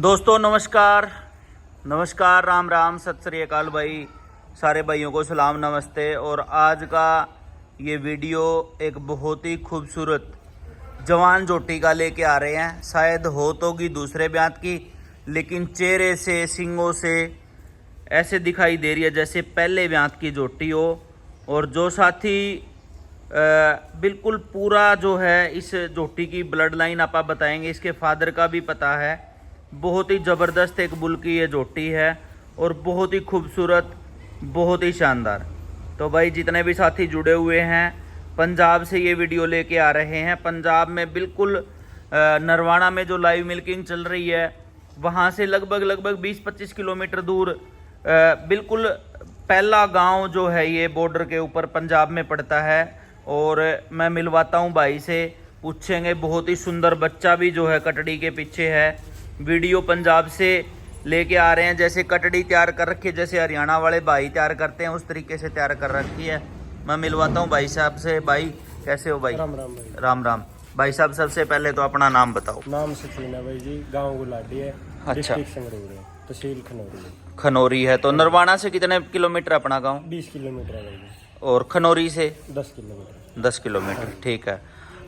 दोस्तों नमस्कार नमस्कार, राम राम, सत श्री अकाल भाई। सारे भाइयों को सलाम, नमस्ते। और आज का ये वीडियो एक बहुत ही खूबसूरत जवान जोटी का लेके आ रहे हैं। शायद हो तो की दूसरे ब्यात की, लेकिन चेहरे से, सींगों से ऐसे दिखाई दे रही है जैसे पहले ब्यात की जोटी हो। और जो साथी बिल्कुल पूरा जो है इस जोटी की ब्लड लाइन आप बताएंगे, इसके फादर का भी पता है। बहुत ही ज़बरदस्त एक बुल की ये जोटी है और बहुत ही खूबसूरत, बहुत ही शानदार। तो भाई जितने भी साथी जुड़े हुए हैं, पंजाब से ये वीडियो लेके आ रहे हैं। पंजाब में बिल्कुल नरवाना में जो लाइव मिल्किंग चल रही है, वहाँ से लगभग 20-25 किलोमीटर दूर बिल्कुल पहला गांव जो है ये बॉर्डर के ऊपर पंजाब में पड़ता है। और मैं मिलवाता हूँ भाई से, पूछेंगे। बहुत ही सुंदर बच्चा भी जो है कटड़ी के पीछे है। वीडियो पंजाब से लेके आ रहे हैं, जैसे कटड़ी तैयार कर रखी है, जैसे हरियाणा वाले भाई तैयार करते हैं उस तरीके से तैयार कर रखी है। मैं मिलवाता हूँ भाई साहब से। भाई कैसे हो भाई? राम राम भाई। राम राम भाई साहब। सबसे पहले तो अपना नाम बताओ। नाम सचिन है भाई जी, गांव गुलाडी है। अच्छा। डिस्ट्रिक्ट संगरूर है, तहसील खनौरी है। खनौरी है तो नरवाना से कितने किलोमीटर अपना गाँव? 20 किलोमीटर है भाई जी। और खनौरी से 10 किलोमीटर। 10 किलोमीटर, ठीक है।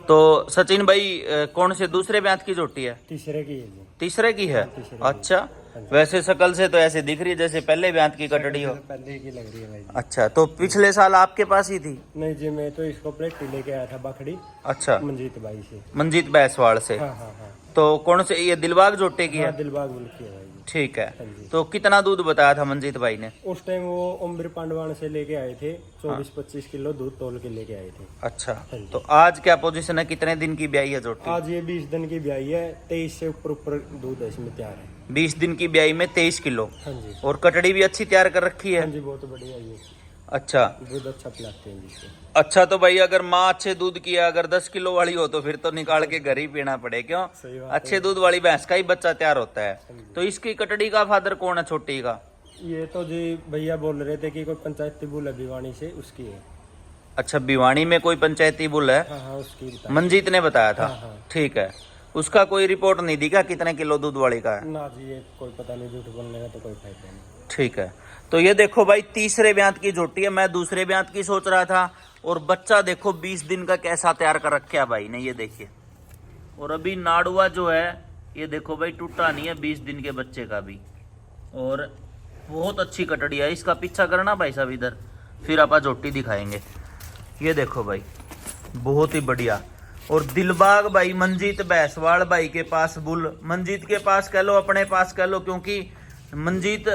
तो सचिन भाई कौन से दूसरे ब्यात की जोटी है? तीसरे की है जी। तीसरे की है? तीसरे की। अच्छा। वैसे शकल से तो ऐसे दिख रही है जैसे पहले ब्यात की कटड़ी हो। पहले की लग रही है भाई जी। अच्छा, तो पिछले साल आपके पास ही थी? नहीं जी, मैं तो इसको प्लेटी लेके आया था बखड़ी। अच्छा, मंजीत भाई से। मंजीत बैसवाड़ से। हाँ हाँ हाँ। तो कौन से, ये दिलबाग जोटे की है? हाँ, दिलबाग बुल की है भाई जी। ठीक है। हाँ जी। तो कितना दूध बताया था मंजीत भाई ने? उस टाइम वो उम्र पांडवान से लेके आए थे, 24-25 किलो दूध तोल के लेके आए थे। अच्छा, हाँ जी। तो आज क्या पोजीशन है? कितने दिन की ब्याई है जोटी? आज ये 20 दिन की ब्याई है, 23 से ऊपर दूध है इसमें तैयार है। 20 दिन की ब्याई में 23 किलो। हाँ जी। और कटड़ी भी अच्छी तैयार कर रखी है? हाँ जी, बहुत बढ़िया ये। अच्छा दूध अच्छा पिलाते हैं जिससे। अच्छा। तो भाई अगर माँ अच्छे दूध की है, अगर 10 किलो वाली हो तो फिर तो निकाल के घर ही पीना पड़े, क्यों? सही बात अच्छे दूध वाली भैंस का ही बच्चा तैयार होता है। जी। तो इसकी कटड़ी का फादर कौन है छोटी का? ये तो जी भैया बोल रहे थे कि कोई पंचायती बुल है भिवानी से, उसकी है। अच्छा, भिवानी में कोई पंचायती बुल है? हाँ हाँ, उसकी बता। मंजीत ने बताया था। हाँ हाँ। ठीक है। उसका कोई रिपोर्ट नहीं दिखा कितने किलो दूध वाली का है? ना जी, ये कोई पता नहीं, झूठ बोलने का तो कोई फायदा नहीं। ठीक है। तो ये देखो भाई, तीसरे ब्यात की जोटी है। मैं दूसरे ब्यात की सोच रहा था। और बच्चा देखो 20 दिन का कैसा तैयार कर रखा है भाई ने, ये देखिए। और अभी नाड़ुआ जो है ये देखो भाई, टूटा नहीं है 20 दिन के बच्चे का भी। और बहुत अच्छी कटड़ी है। इसका पीछा करना भाई साहब इधर, फिर आप जोटी दिखाएंगे। ये देखो भाई, बहुत ही बढ़िया। और दिलबाग भाई मंजीत बैसवाड़ भाई के पास बुल, मंजीत के पास कह लो, अपने पास कह लो, क्योंकि मंजीत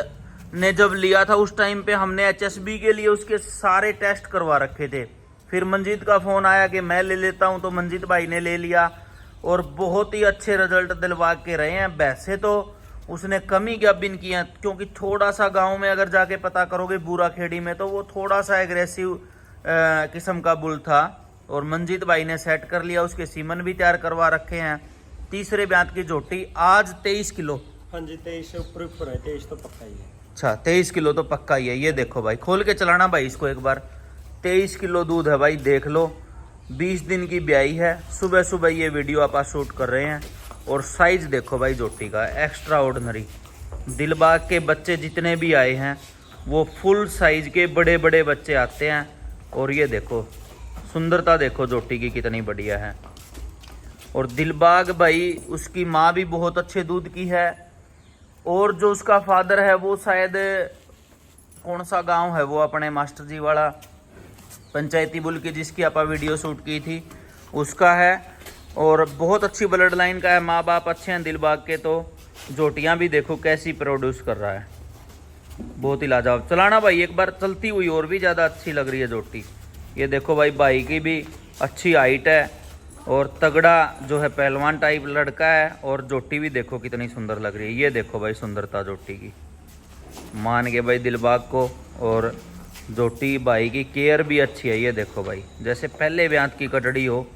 ने जब लिया था उस टाइम पे हमने एचएसबी के लिए उसके सारे टेस्ट करवा रखे थे। फिर मंजीत का फोन आया कि मैं ले लेता हूं, तो मंजीत भाई ने ले लिया। और बहुत ही अच्छे रिजल्ट दिलबाग के रहे हैं। वैसे तो उसने कमी क्या बिन किया, क्योंकि थोड़ा सा गांव में अगर जाके पता करोगे बूरा खेड़ी में, तो वो थोड़ा सा एग्रेसिव किस्म का बुल था। और मंजीत भाई ने सेट कर लिया, उसके सीमन भी तैयार करवा रखे हैं। तीसरे ब्यात की जोटी आज 23 किलो। हाँ जी, 23 से ऊपर है। 23 तो पक्का ही है। अच्छा, 23 किलो तो पक्का ही है। ये देखो भाई, खोल के चलाना भाई इसको एक बार। 23 किलो दूध है भाई, देख लो। 20 दिन की ब्याई है। सुबह सुबह ये वीडियो आप शूट कर रहे हैं। और साइज देखो भाई जोटी का, एक्स्ट्रा ऑर्डिनरी। दिलबाग के बच्चे जितने भी आए हैं वो फुल साइज के बड़े बड़े बच्चे आते हैं। और ये देखो सुंदरता, देखो जोटी की कितनी बढ़िया है। और दिलबाग भाई, उसकी माँ भी बहुत अच्छे दूध की है। और जो उसका फादर है वो शायद कौन सा गांव है वो, अपने मास्टर जी वाला पंचायती बुल की जिसकी आप वीडियो शूट की थी, उसका है। और बहुत अच्छी ब्लड लाइन का है। माँ बाप अच्छे हैं दिलबाग के। तो जोटियां भी देखो कैसी प्रोड्यूस कर रहा है, बहुत ही लाजवाब। चलाना भाई एक बार, चलती हुई और भी ज़्यादा अच्छी लग रही है जोटी। ये देखो भाई की भी अच्छी हाइट है और तगड़ा जो है पहलवान टाइप लड़का है। और जोटी भी देखो कितनी सुंदर लग रही है। ये देखो भाई सुंदरता जोटी की, मान के भाई दिलबाग को। और जोटी भाई की केयर भी अच्छी है। ये देखो भाई, जैसे पहले ब्यात की कटड़ी हो,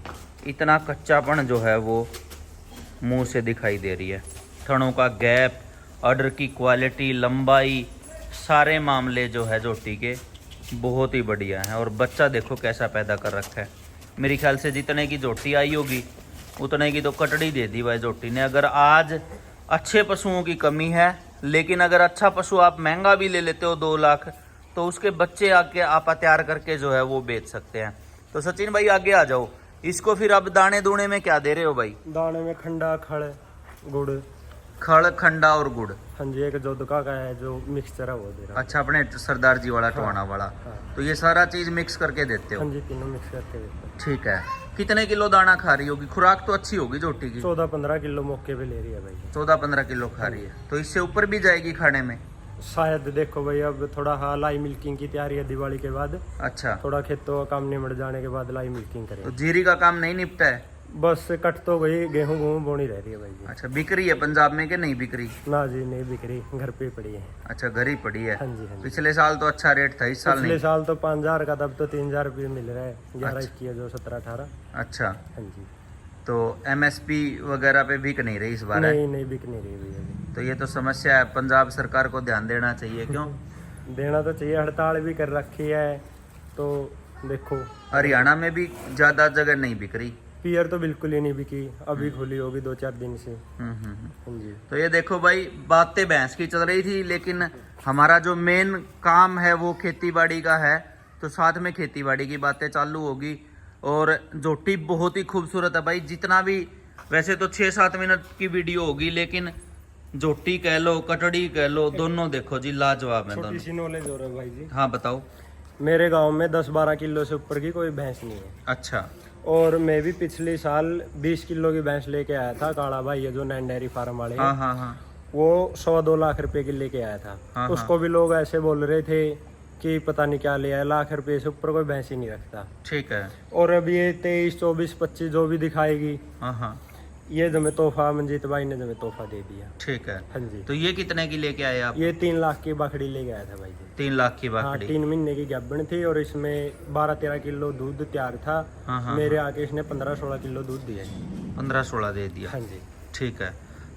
इतना कच्चापन जो है वो मुंह से दिखाई दे रही है। थनों का गैप, ऑर्डर की क्वालिटी, लंबाई, सारे मामले जो है जोटी के बहुत ही बढ़िया हैं। और बच्चा देखो कैसा पैदा कर रखा है। मेरे ख्याल से जितने की जोटी आई होगी उतने की तो कटड़ी दे दी भाई जोटी ने। अगर आज अच्छे पशुओं की कमी है, लेकिन अगर अच्छा पशु आप महंगा भी ले लेते हो 2 लाख, तो उसके बच्चे आके आप तैयार करके जो है वो बेच सकते हैं। तो सचिन भाई आगे आ जाओ। इसको फिर अब दाने दूने में क्या दे रहे हो भाई? दाने में खंडा, खड़, गुड़। खड़, खंडा और गुड़। हाँ जी, एक जोधका का है जो मिक्सचर है वो दे रहा हूँ। अच्छा, अपने सरदार जी वाला टोहाना वाला। हाँ। तो ये सारा चीज मिक्स करके देते हो? हाँ जी, तीनों मिक्स करके देते हैं। ठीक है। कितने किलो दाना खा रही होगी? खुराक तो अच्छी होगी झोटी की। 14-15 किलो मौके पे ले रही है भाई। 14-15 किलो खा रही है, तो इससे ऊपर भी जाएगी खाने में? शायद, देखो भाई, अब थोड़ा हाँ लाई मिल्किंग की तैयारी है दिवाली के बाद। अच्छा, थोड़ा खेतों का काम निमट जाने के बाद लाई मिल्किंग तो करें। जीरी का काम नहीं निपटा है? बस कट तो गई, गेहूं बोनी रह रही है भाई जी। अच्छा, बिक रही है पंजाब में कि नहीं बिक रही? ना जी, नहीं बिक रही, घर पे पड़ी है। अच्छा, घर ही पड़ी है। हाँ जी, हाँ जी। पिछले साल तो अच्छा रेट था, इस साल पिछले नहीं? साल तो 5,000 का, तब तो 3,000 रुपये मिल रहा है। 11 अच्छा। इसकी है जो 17-18। अच्छा, हाँ जी। तो MSP वगैरह पे बिक नहीं रही इस बार? है? नहीं बिक नहीं रही भैया जी। तो ये तो समस्या है, पंजाब सरकार को ध्यान देना चाहिए। क्यों? देना तो चाहिए, हड़ताल भी कर रखी है। तो देखो, हरियाणा में भी ज्यादा जगह नहीं बिक रही। पियर तो बिल्कुल ही नहीं बिकी, अभी खुली होगी 2-4 दिन से। हम्म। हाँ जी। तो ये देखो भाई, बातें भैंस की चल रही थी, लेकिन हमारा जो मेन काम है वो खेती बाड़ी का है, तो साथ में खेती बाड़ी की बातें चालू होगी। और झोटी बहुत ही खूबसूरत है भाई, जितना भी, वैसे तो 6-7 मिनट की वीडियो होगी, लेकिन झोटी कह लो, कटड़ी कह लो, दोनों देखो जी लाजवाब है छोटी दोनों। सी नॉलेज हो रहा है भाई जी। हाँ बताओ। मेरे गांव में 10-12 किलो से ऊपर की कोई भैंस नहीं है। अच्छा। और मैं भी पिछले साल 20 किलो की भैंस लेके आया था। काला भाई है जो नैन डेयरी फार्म वाले हैं, हाँ हाँ हाँ। वो 1.25-2 लाख रुपए की लेके आया था। हाँ, उसको भी लोग ऐसे बोल रहे थे कि पता नहीं क्या ले आया, लाख रुपए से ऊपर कोई भैंस ही नहीं रखता। ठीक है। और अब ये 23, 24, 25 जो भी दिखाएगी, हाँ हाँ। ये जो मैं तोहफा, मंजीत भाई ने जो मैं तोहफा दे दिया। ठीक है। हाँ जी। तो ये कितने की लेके आए आप? ये 3 लाख की बकरी ले गया था भाई जी। 3 लाख की हाँ, बाकड़ी। 3 महीने की गैबन थी और इसमें 12-13 किलो दूध तैयार था। हाँ हाँ। मेरे आके इसने 15-16 किलो दूध दिया है। 15-16 दे दिया। हाँ जी। ठीक है।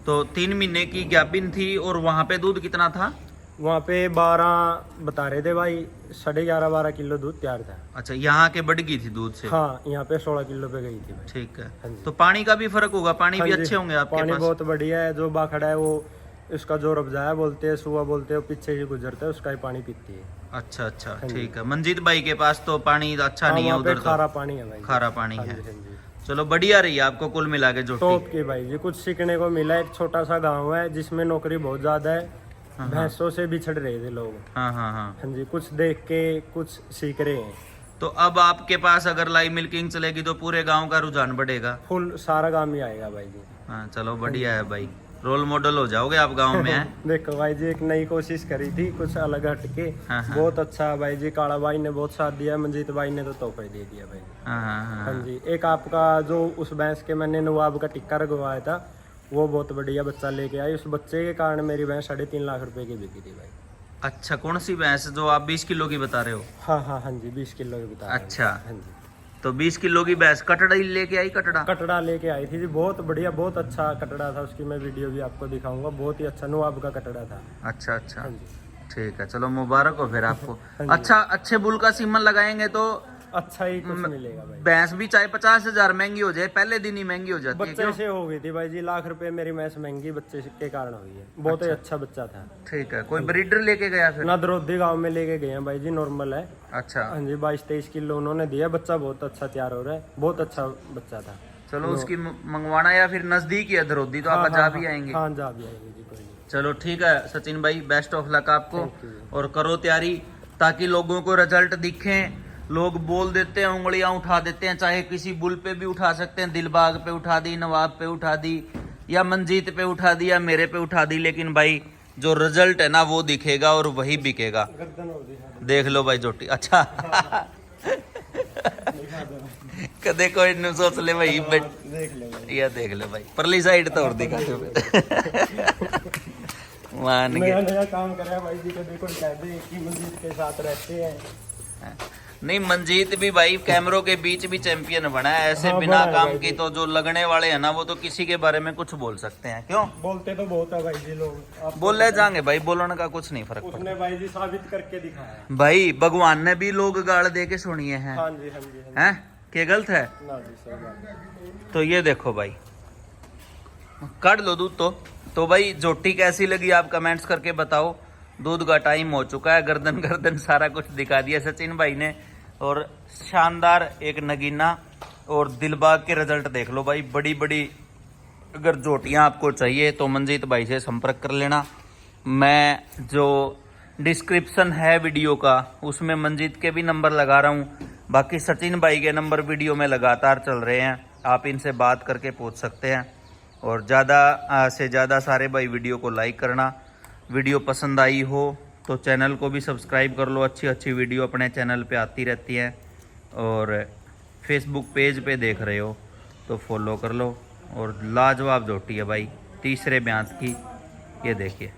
तो 3 महीने की गैबिन थी, और वहां पे दूध कितना था? वहाँ पे 12 बता रहे थे भाई, 11.5-12 किलो दूध तैयार था। अच्छा, यहाँ के बढ़ गई थी दूध से? हाँ, यहाँ पे 16 किलो पे गई थी भाई। ठीक है। हाँ जी। तो पानी का भी फर्क होगा? पानी हाँ भी जी, अच्छे होंगे आपके पानी पास? बहुत बढ़िया है। जो बाखड़ा है वो, इसका जो रबजाया बोलते हैं, सुआ बोलते हैं, पीछे से गुजरता है, उसका ही पानी पीती है। अच्छा अच्छा, हाँ जी। ठीक है। मंजीत भाई के पास तो पानी अच्छा हाँ, नहीं है वहाँ पे उधर? खारा तो पानी है भाई। खारा पानी हाँ है। जी, हाँ जी। चलो, बढ़िया रही आपको कुल मिला के टॉप झोटी। की भाई जी। कुछ सीखने को मिला। एक छोटा सा गांव है जिसमें नौकरी बहुत ज्यादा है, हाँ, भैंसों से बिछड़ रहे थे लोग। हाँ हाँ हाँ। हाँ जी, कुछ देख के कुछ सीख रहे हैं। तो अब आपके पास अगर लाइव मिल्किंग चलेगी तो पूरे गांव का रुझान बढ़ेगा? फुल सारा गांव ही आएगा भाई जी। हाँ, चलो बढ़िया है भाई, रोल मॉडल हो जाओगे आप गांव में। हैं? देखो भाई जी, एक नई कोशिश करी थी, कुछ अलग हटके। हाँ, हाँ। बहुत अच्छा भाई जी। काला भाई ने बहुत साथ दिया, मंजीत भाई ने तो तोहफा ही दे दिया भाई। हाँ हाँ हाँ हाँ। जी। एक आपका जो उस भैंस के मैंने नवाब का टिक्का रखवाया था, वो बहुत बढ़िया बच्चा लेके आई। उस बच्चे के कारण मेरी भैंस 3.5 लाख रुपए की बिकी थी भाई। अच्छा, कौन सी भैंस जो आप 20 किलो की बता रहे हो? हाँ हाँ हाँ जी, 20 किलो की बता रहा हूँ। अच्छा। हाँ जी। तो 20 किलो की भैंस कटड़ा ही लेके आई? कटड़ा कटड़ा लेके आई थी जी, बहुत बढ़िया, बहुत अच्छा कटड़ा था। उसकी मैं वीडियो भी आपको दिखाऊंगा। बहुत ही अच्छा नवाब का कटड़ा था। अच्छा अच्छा, हाँ जी। ठीक है। चलो, मुबारक हो फिर आपको। हाँ जी। अच्छा, अच्छे बुल का सीमन लगाएंगे तो अच्छा ही कुछ मिलेगा भाई। भैंस भी चाहे 50,000 महंगी हो जाए, पहले दिन ही महंगी हो जाती है। बच्चे क्यों? से हो गई थी भाई जी, लाख रुपए मेरी भैंस महंगी बच्चे के कारण हुई है। बहुत ही अच्छा बच्चा था। ठीक है। कोई ब्रीडर लेके गया फिर? नदरोदी गांव में लेके गए हैं भाई जी, नॉर्मल है। अच्छा, हाँ जी, 22-23 किलो उन्होंने दिया। बच्चा बहुत अच्छा तैयार हो रहा है, बहुत अच्छा बच्चा था। चलो उसकी मंगवाना, या फिर नजदीक ही है धरोदी, तो आप जा भी आएंगे? हाँ, जा भी आएंगे जी, कोई नहीं। चलो ठीक है सचिन भाई, बेस्ट ऑफ लक आपको, Thank you। और करो तैयारी ताकि लोगों को रिजल्ट दिखे। लोग बोल देते हैं, उंगलियां उठा देते हैं, चाहे किसी बुल पे भी उठा सकते हैं, दिलबाग पे उठा दी, नवाब पे उठा दी, या मंजीत पे उठा दी, या मेरे पे उठा दी, लेकिन भाई जो रिजल्ट है ना वो दिखेगा और वही बिकेगा। गर्दन हो गई। देख लो भाई झोटी। अच्छा कदे कोई न सोच ले भाई, देख ले भाई। या देख ले भाई, परली साइड तो और दिखा मान गए। नया नया काम करा भाई जी, कभी कोई कह दे कि मंजीत के साथ रहते हैं। नहीं, मंजीत भी भाई कैमरों के बीच भी चैंपियन बना है ऐसे। हाँ, बिना बना है काम भाई की जी। तो जो लगने वाले हैं ना, वो तो किसी के बारे में कुछ बोल सकते हैं। क्यों? बोलते तो बहुत है भाई जी लोग। आप बोले जाएंगे भाई, बोलने का कुछ नहीं फर्क पड़ता उसने भाई जी साबित करके दिखाया। भाई। भगवान ने भी लोग गाड़ दे के सुनिए हैं, हाँ जी, हाँ जी, हाँ जी। हैं कि गलत है? ना जी, सही बात है। तो ये देखो भाई, काट लो दूध तो। तो भाई जोटी कैसी लगी आप कमेंट्स करके बताओ। दूध का टाइम हो चुका है, गर्दन गर्दन सारा कुछ दिखा दिया सचिन भाई ने। और शानदार एक नगीना और दिलबाग के रिजल्ट देख लो भाई, बड़ी बड़ी। अगर जोटियां आपको चाहिए तो मंजीत भाई से संपर्क कर लेना। मैं जो डिस्क्रिप्शन है वीडियो का उसमें मंजीत के भी नंबर लगा रहा हूँ, बाकी सचिन भाई के नंबर वीडियो में लगातार चल रहे हैं, आप इनसे बात करके पूछ सकते हैं। और ज़्यादा से ज़्यादा सारे भाई वीडियो को लाइक करना। वीडियो पसंद आई हो तो चैनल को भी सब्सक्राइब कर लो, अच्छी अच्छी वीडियो अपने चैनल पे आती रहती है। और फेसबुक पेज पे देख रहे हो तो फॉलो कर लो। और लाजवाब जोटी है भाई, तीसरे ब्यांत की, ये देखिए।